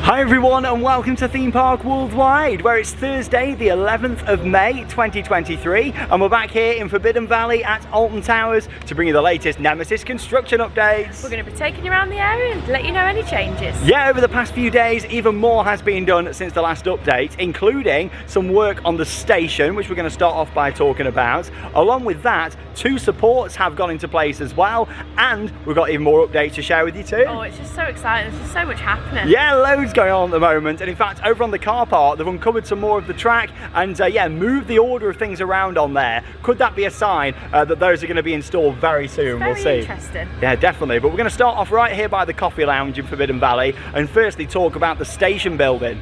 Hi everyone and welcome to Theme Park Worldwide, where it's Thursday the 11th of May 2023 and we're back here in Forbidden Valley at Alton Towers to bring you the latest Nemesis construction updates. We're going to be taking you around the area and let you know any changes. Yeah, over the past few days even more has been done since the last update, including some work on the station, which we're going to start off by talking about. Along with that, 2 supports have gone into place as well, and we've got even more updates to share with you too. Oh, it's just so exciting, there's just so much happening. Yeah, loads going on at the moment, and in fact over on the car park they've uncovered some more of the track and yeah, moved the order of things around on there. Could that be a sign that those are going to be installed very soon? We'll see. Very interesting. Yeah, definitely. But we're going to start off right here by the coffee lounge in Forbidden Valley and firstly talk about the station building.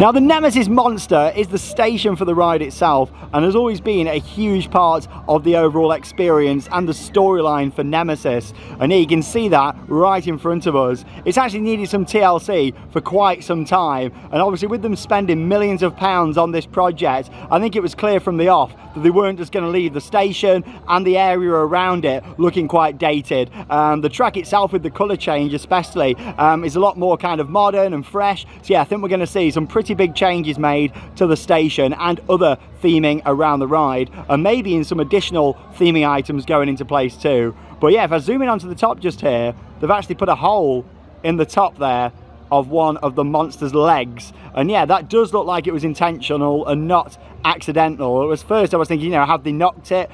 Now, the Nemesis Monster is the station for the ride itself and has always been a huge part of the overall experience and the storyline for Nemesis. And here you can see that right in front of us. It's actually needed some TLC for quite some time, and obviously with them spending millions of pounds on this project, I think it was clear from the off that they weren't just going to leave the station and the area around it looking quite dated. The track itself with the colour change especially is a lot more kind of modern and fresh. So yeah, I think we're going to see some pretty big changes made to the station and other theming around the ride, and maybe in some additional theming items going into place too. But yeah, if I zoom in onto the top just here, they've actually put a hole in the top there of one of the monster's legs, and yeah, that does look like it was intentional and not accidental. It was first I was thinking, you know, have they knocked it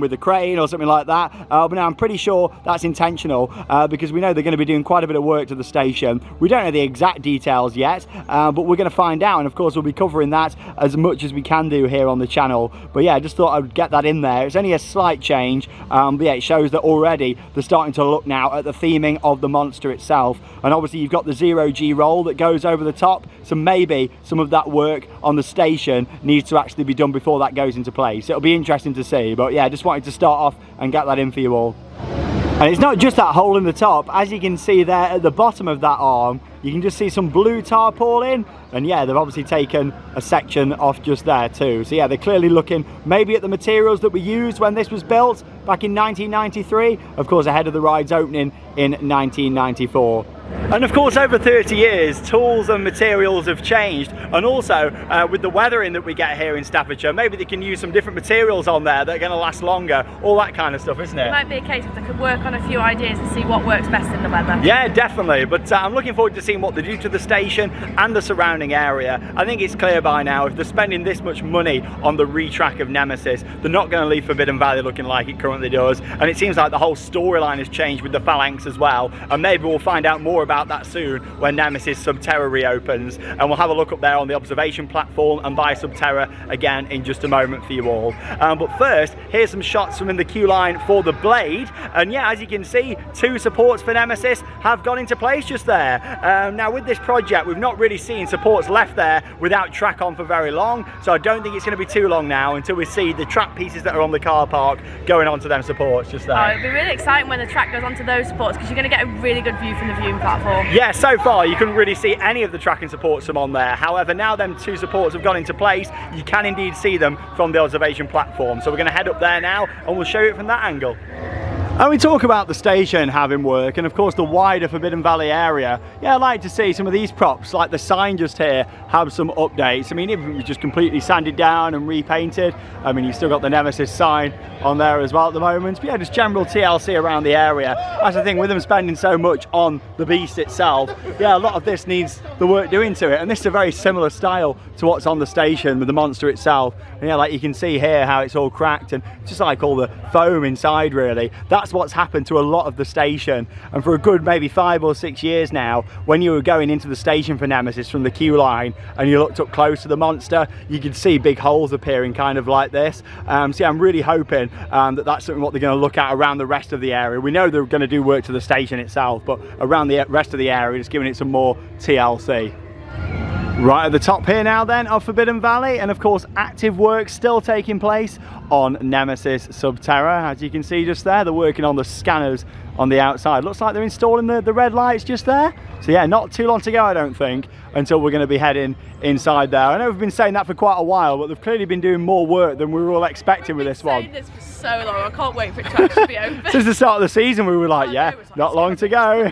with a crane or something like that, but now I'm pretty sure that's intentional because we know they're going to be doing quite a bit of work to the station. We don't know the exact details yet, but we're going to find out, and of course we'll be covering that as much as we can do here on the channel. But yeah, I just thought I would get that in there. It's only a slight change, but yeah, it shows that already they're starting to look now at the theming of the monster itself, and obviously you've got the 0G roll that goes over the top, so maybe some of that work on the station needs to actually be done before that goes into place. It'll be interesting to see, but yeah, just wanted to start off and get that in for you all. And it's not just that hole in the top. As you can see there at the bottom of that arm, you can just see some blue tarpaulin, and yeah, they've obviously taken a section off just there too. So yeah, they're clearly looking maybe at the materials that were used when this was built back in 1993, of course ahead of the ride's opening in 1994. And of course over 30 years tools and materials have changed, and also with the weathering that we get here in Staffordshire, maybe they can use some different materials on there that are going to last longer, all that kind of stuff, isn't it? It might be a case if they could work on a few ideas and see what works best in the weather. Yeah, definitely, but I'm looking forward to seeing what they do to the station and the surrounding area. I think it's clear by now, if they're spending this much money on the retrack of Nemesis, they're not going to leave Forbidden Valley looking like it currently does, and it seems like the whole storyline has changed with the Phalanx as well, and maybe we'll find out more about that soon when Nemesis Sub Terra reopens, and we'll have a look up there on the observation platform and by Sub Terra again in just a moment for you all. But first, here's some shots from in the queue line for the Blade, and yeah, as you can see, 2 supports for Nemesis have gone into place just there. Now with this project, we've not really seen supports left there without track on for very long, so I don't think it's going to be too long now until we see the track pieces that are on the car park going onto them supports just there. Oh, it'll be really exciting when the track goes onto those supports, because you're going to get a really good view from the viewing platform. Yeah, so far you couldn't really see any of the tracking supports from on there. However, now them 2 supports have gone into place, you can indeed see them from the observation platform. So we're going to head up there now and we'll show you it from that angle. And we talk about the station having work and of course the wider Forbidden Valley area. Yeah, I'd like to see some of these props, like the sign just here, have some updates. I mean, even if it was just completely sanded down and repainted, I mean, you've still got the Nemesis sign on there as well at the moment. But yeah, just general TLC around the area. That's the thing, with them spending so much on the beast itself, yeah, a lot of this needs the work doing to it. And this is a very similar style to what's on the station with the monster itself. And yeah, like you can see here how it's all cracked and just like all the foam inside really. That's what's happened to a lot of the station, and for a good maybe 5 or 6 years now, when you were going into the station for Nemesis from the queue line and you looked up close to the monster, you could see big holes appearing kind of like this. So yeah, I'm really hoping that that's something what they're going to look at around the rest of the area. We know they're going to do work to the station itself, but around the rest of the area, just giving it some more TLC. Right at the top here now then of Forbidden Valley, and of course active work still taking place on Nemesis Sub Terra. As you can see just there, they're working on the scanners on the outside. Looks like they're installing the red lights just there. So yeah, not too long to go, I don't think, until we're going to be heading inside there. I know we've been saying that for quite a while, but they've clearly been doing more work than we were all expecting with this one. I've been saying this for so long, I can't wait for it to actually be open. Since the start of the season, we were like, yeah, not long to go.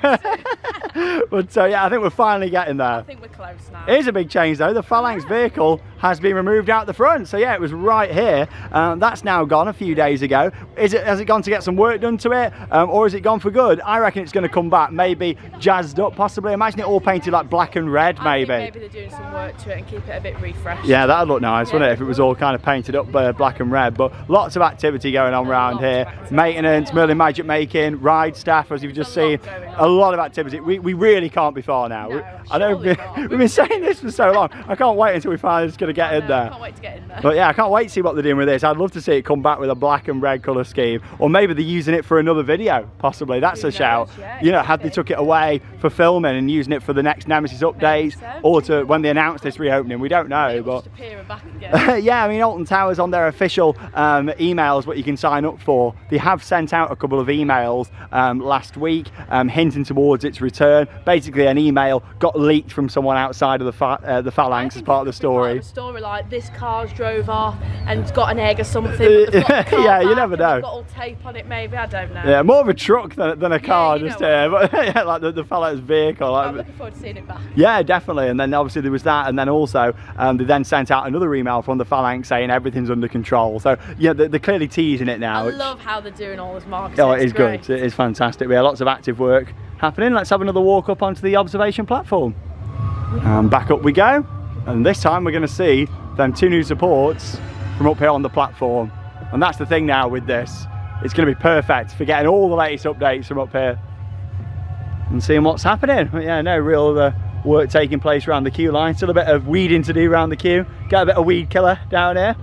But yeah, I think we're finally getting there. I think we're close now. It is a big change though. The Phalanx vehicle has been removed out the front. So yeah, it was right here. That's now gone a few days ago. Has it gone to get some work done to it? Or is it gone for good? I reckon it's going to come back, maybe jazzed up possibly. Imagine it all painted like black and red, maybe. Maybe they're doing some work to it and keep it a bit refreshed. Yeah, that'd look nice, wouldn't it, if it was all kind of painted up black and red. But lots of activity going on around here. Maintenance, Merlin Magic making, ride staff, as you've just seen. A lot of activity. We really can't be far now. No, I know we've been saying this for so long. I can't wait until we finally just going to get in there. I can't wait to get in there. But yeah, I can't wait to see what they're doing with this. I'd love to see it come back with a black and red colour scheme, or maybe they're using it for another video, possibly. That's a shout. Yeah, you know, had they took it away for filming and using it for the next Nemesis updates, or to when they announce this reopening, we don't know. Maybe but just appear and back again. yeah, I mean, Alton Towers on their official emails, what you can sign up for, they have sent out a couple of emails last week hinting towards its return. Basically, an email got leaked from someone outside of the Phalanx as part of the story. A story like this car's drove off and got an egg or something. But they've got the car yeah, you back never and know. they've got all tape on it, maybe. I don't know. Yeah, more of a truck than a car, you just know here. But yeah, like the Phalanx vehicle. I'm looking forward to seeing it back. Yeah, definitely. And then obviously there was that, and then also they then sent out another email from the Phalanx saying everything's under control. So yeah, they're clearly teasing it now. I love how they're doing all this marketing. Oh, it is good. It is fantastic. We have lots of active work happening. Let's have another walk up onto the observation platform. And back up we go. And this time we're going to see them two new supports from up here on the platform. And that's the thing now with this. It's going to be perfect for getting all the latest updates from up here and seeing what's happening. But yeah, no real work taking place around the queue line. Still a bit of weeding to do around the queue. Get a bit of weed killer down here.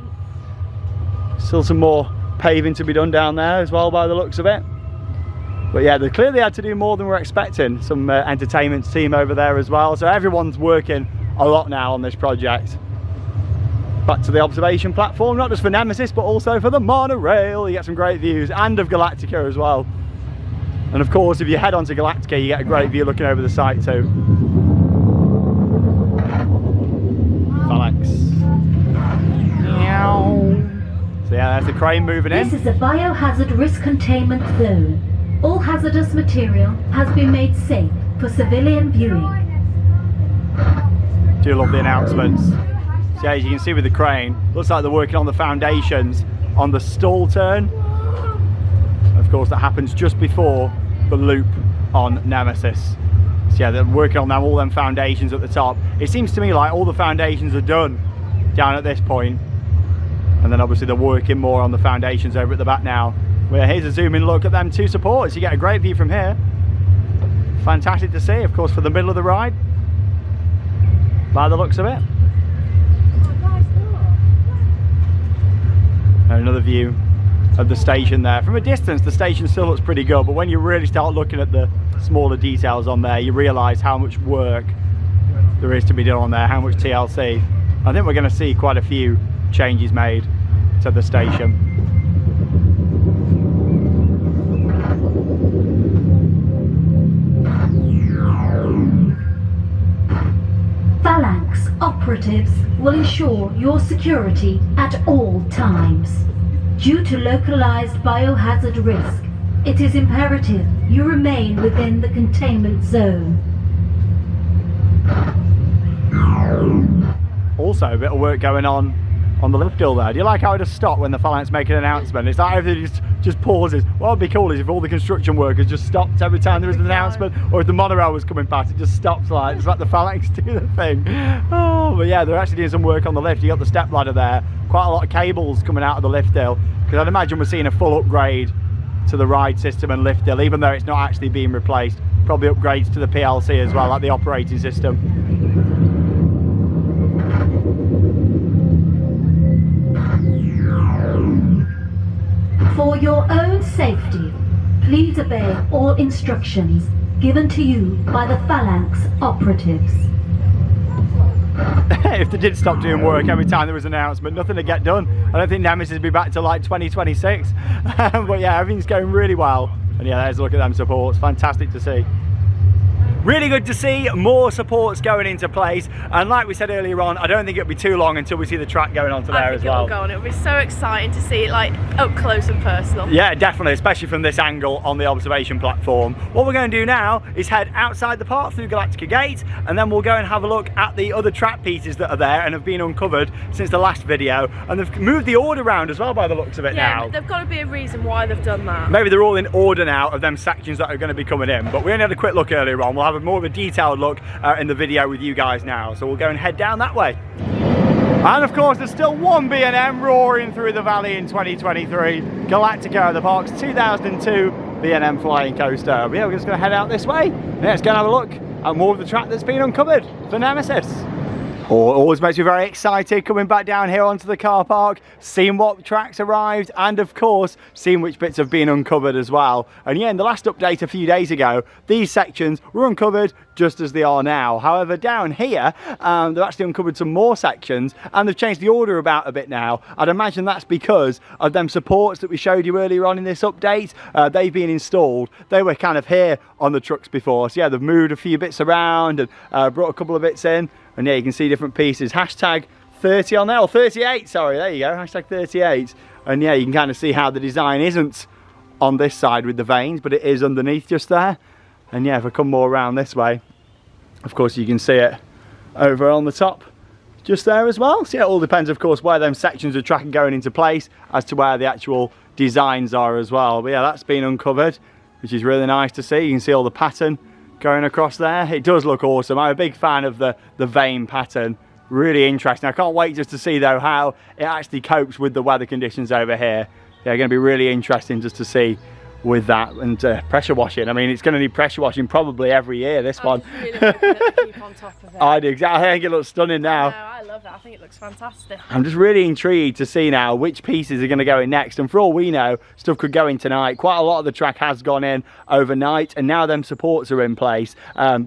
Still some more paving to be done down there as well by the looks of it. But yeah, they clearly had to do more than we're expecting. Some entertainment team over there as well. So everyone's working a lot now on this project. Back to the observation platform, not just for Nemesis, but also for the monorail. You get some great views, and of Galactica as well. And of course, if you head onto Galactica, you get a great view looking over the site too. Phalanx. So yeah, there's the crane moving in. This is a biohazard risk containment zone. All hazardous material has been made safe for civilian viewing. Do love the announcements. So yeah, as you can see with the crane, looks like they're working on the foundations on the stall turn. Of course, that happens just before the loop on Nemesis. So yeah, they're working on all them foundations at the top. It seems to me like all the foundations are done down at this point. And then obviously they're working more on the foundations over at the back now. Well, here's a zoom in look at them two supports. You get a great view from here. Fantastic to see, of course, for the middle of the ride, by the looks of it. And another view of the station there. From a distance, the station still looks pretty good, but when you really start looking at the smaller details on there, you realise how much work there is to be done on there, how much TLC. I think we're going to see quite a few changes made to the station. Phalanx operatives will ensure your security at all times. Due to localized biohazard risk, it is imperative you remain within the containment zone. Also, a bit of work going on the lift hill there. Do you like how it just stopped when the Phalanx make an announcement? It's like everything just pauses. What would be cool is if all the construction workers just stopped every time there was an announcement, or if the monorail was coming past, it just stops, like just let the Phalanx do the thing. Oh, but yeah, they're actually doing some work on the lift. You got the step ladder there, quite a lot of cables coming out of the lift hill, because I'd imagine we're seeing a full upgrade to the ride system and lift hill, even though it's not actually being replaced. Probably upgrades to the PLC as well, like the operating system. For your own safety, please obey all instructions given to you by the Phalanx operatives. If they did stop doing work every time there was an announcement, nothing to get done. I don't think Nemesis will be back till like 2026. But yeah, everything's going really well And yeah, there's a look at them supports, fantastic to see. Really good to see more supports going into place, and like we said earlier on, I don't think it'll be too long until we see the track going onto there as well. It'll be so exciting to see it like up close and personal. Yeah, definitely, especially from this angle on the observation platform. What we're going to do now is head outside the park through Galactica Gate, and then we'll go and have a look at the other track pieces that are there and have been uncovered since the last video, and they've moved the order around as well by the looks of it now. Yeah, there's got to be a reason why they've done that. Maybe they're all in order now of them sections that are going to be coming in, but we only had a quick look earlier on. We'll have a more of a detailed look in the video with you guys now, so we'll go and head down that way. And of course there's still one B&M roaring through the valley in 2023, Galactica, the park's 2002 B&M flying coaster. But yeah, we're just going to head out this way. Let's go and have a look at more of the track that's been uncovered for Nemesis. Always makes me very excited coming back down here onto the car park, seeing what tracks arrived, and of course seeing which bits have been uncovered as well. And yeah, in the last update a few days ago, these sections were uncovered just as they are now. However, down here they've actually uncovered some more sections, and they've changed the order about a bit now. I'd imagine that's because of them supports that we showed you earlier on in this update. They've been installed. They were kind of here on the trucks before, so yeah, they've moved a few bits around and brought a couple of bits in. And yeah, you can see different pieces. Hashtag 30 on there, or 38, sorry, there you go, hashtag 38. And yeah, you can kind of see how the design isn't on this side with the vanes, but it is underneath just there. And yeah, if I come more around this way, of course you can see it over on the top just there as well. So yeah, it all depends, of course, where them sections of track are going into place as to where the actual designs are as well. But yeah, that's been uncovered, which is really nice to see. You can see all the pattern going across there. It does look awesome. I'm a big fan of the vane pattern. Really interesting. I can't wait just to see though how it actually copes with the weather conditions over here. They're going to be really interesting just to see with that. And pressure washing, I mean, it's going to need pressure washing probably every year, this one. Really hoping that they keep on top of it. I do, exactly. I think it looks stunning now. No, I love that. I think it looks fantastic. I'm just really intrigued to see now which pieces are going to go in next, and for all we know, stuff could go in tonight. Quite a lot of the track has gone in overnight, and now them supports are in place.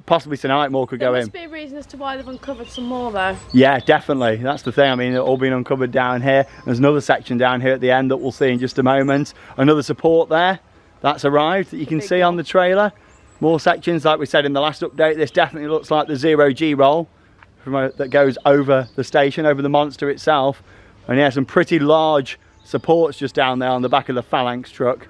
Possibly tonight more could go in. There must be a reason as to why they've uncovered some more though. Yeah, definitely. That's the thing. I mean, they're all been uncovered down here. There's another section down here at the end that we'll see in just a moment. Another support there that's arrived that you can see on the trailer. More sections, like we said in the last update. This definitely looks like the 0G roll that goes over the station, over the monster itself. And yeah, some pretty large supports just down there on the back of the Phalanx truck.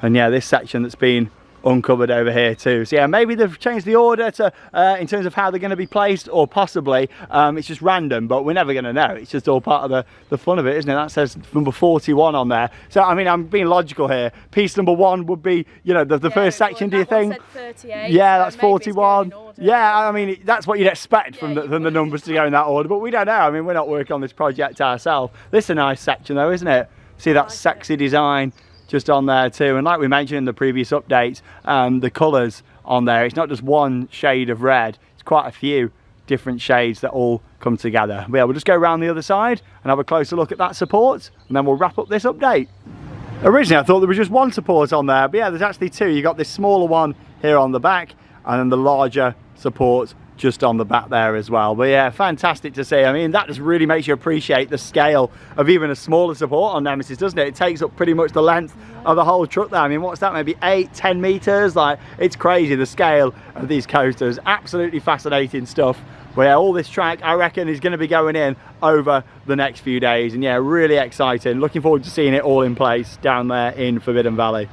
And yeah, this section that's been uncovered over here too. So yeah, maybe they've changed the order to in terms of how they're going to be placed, or possibly it's just random, but we're never going to know. It's just all part of the fun of it, isn't it? That says number 41 on there. So I mean, I'm being logical here. Piece number 1 would be, you know, the first section. Do you think? Said 38, yeah, that's 41. Yeah, I mean, that's what you'd expect from the numbers to go in that order, but we don't know. I mean, we're not working on this project ourselves. This is a nice section though, isn't it? See that sexy design just on there too, and like we mentioned in the previous updates, the colours on there, it's not just one shade of red, it's quite a few different shades that all come together. But yeah, we'll just go around the other side and have a closer look at that support, and then we'll wrap up this update. Originally I thought there was just one support on there, but yeah, there's actually two. You got this smaller one here on the back, and then the larger support just on the back there as well. But yeah, fantastic to see. I mean, that just really makes you appreciate the scale of even a smaller support on Nemesis, doesn't it? It takes up pretty much the length of the whole truck there. I mean, what's that, maybe 8-10 meters? Like, it's crazy, the scale of these coasters. Absolutely fascinating stuff. But yeah, all this track, I reckon, is going to be going in over the next few days. And yeah, really exciting. Looking forward to seeing it all in place down there in Forbidden Valley.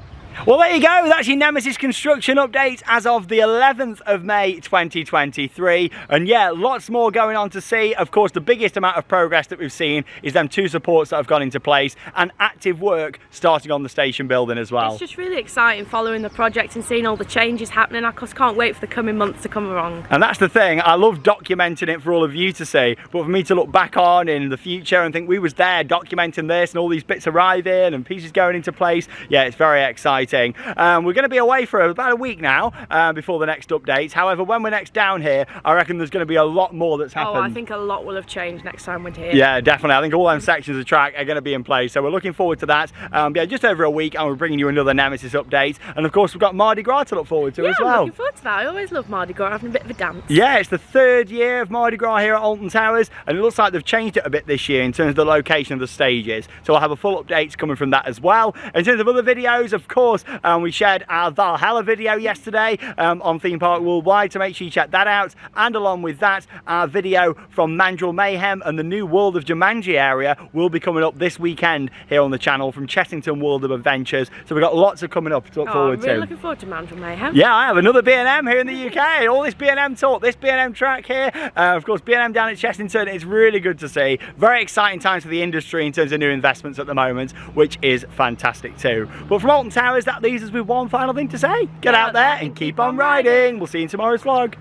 Well, there you go. That's your Nemesis construction update as of the 11th of May 2023. And yeah, lots more going on to see. Of course, the biggest amount of progress that we've seen is them 2 supports that have gone into place, and active work starting on the station building as well. It's just really exciting following the project and seeing all the changes happening. I just can't wait for the coming months to come along. And that's the thing. I love documenting it for all of you to see, but for me to look back on in the future and think we was there documenting this and all these bits arriving and pieces going into place, yeah, it's very exciting. We're going to be away for about a week now before the next update. However, when we're next down here, I reckon there's going to be a lot more that's happened. Oh, I think a lot will have changed next time we're here. Yeah, definitely. I think all them sections of track are going to be in place, so we're looking forward to that. Yeah, just over a week, and we're bringing you another Nemesis update. And of course, we've got Mardi Gras to look forward to as well. I'm looking forward to that. I always love Mardi Gras, having a bit of a dance. Yeah, it's the 3rd year of Mardi Gras here at Alton Towers, and it looks like they've changed it a bit this year in terms of the location of the stages. So I'll have a full updates coming from that as well. In terms of other videos, of course, course, we shared our Valhalla video yesterday on Theme Park Worldwide, so make sure you check that out. And along with that, our video from Mandrill Mayhem and the new World of Jumanji area will be coming up this weekend here on the channel from Chessington World of Adventures. So we've got lots of coming up to look forward I'm really to. looking forward to Mandrill Mayhem. Yeah, I have another B&M here in the UK. All this B&M talk, this B&M track here. Of course, B&M down at Chessington. It's really good to see. Very exciting times for the industry in terms of new investments at the moment, which is fantastic too. But from Alton Towers, that leaves us with one final thing to say. Get out there and keep on riding. We'll see you in tomorrow's vlog.